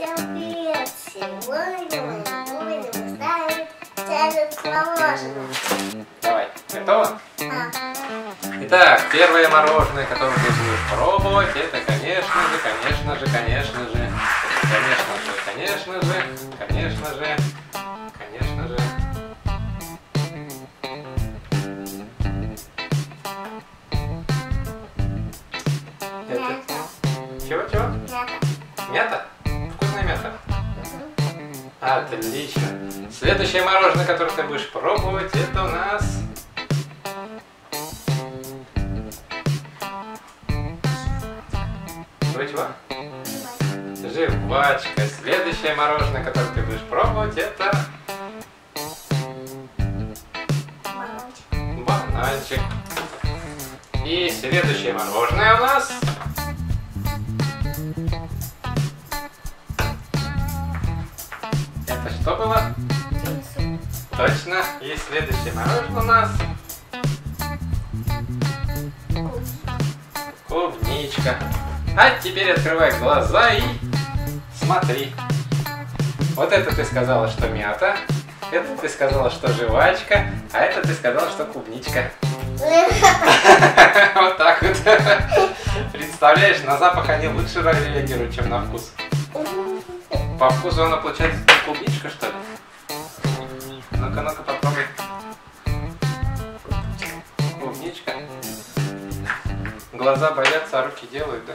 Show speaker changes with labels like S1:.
S1: Всем привет! Сегодня мы будем ставить челлендж мороженое.
S2: Давай, готово?
S1: Да.
S2: Итак, первое мороженое, которое ты будешь пробовать, это, конечно же,
S1: Мята.
S2: Чего?
S1: Мята.
S2: Мята? Вкусная мята? Отлично. Следующее мороженое, которое ты будешь пробовать, это у нас... Чего? Жвачка. Следующее мороженое, которое ты будешь пробовать, это... Бананчик. И следующее мороженое у нас... Это что было? Точно. И следующее мороженое у нас... Клубничка. А теперь открывай глаза и смотри. Вот это ты сказала, что мята. Это ты сказала, что жвачка. А это ты сказала, что клубничка. Вот так вот. Представляешь, на запах они лучше реагируют, чем на вкус. По вкусу она получается клубничка, что ли? Ну-ка, попробуй. Клубничка. Глаза боятся, а руки делают, да?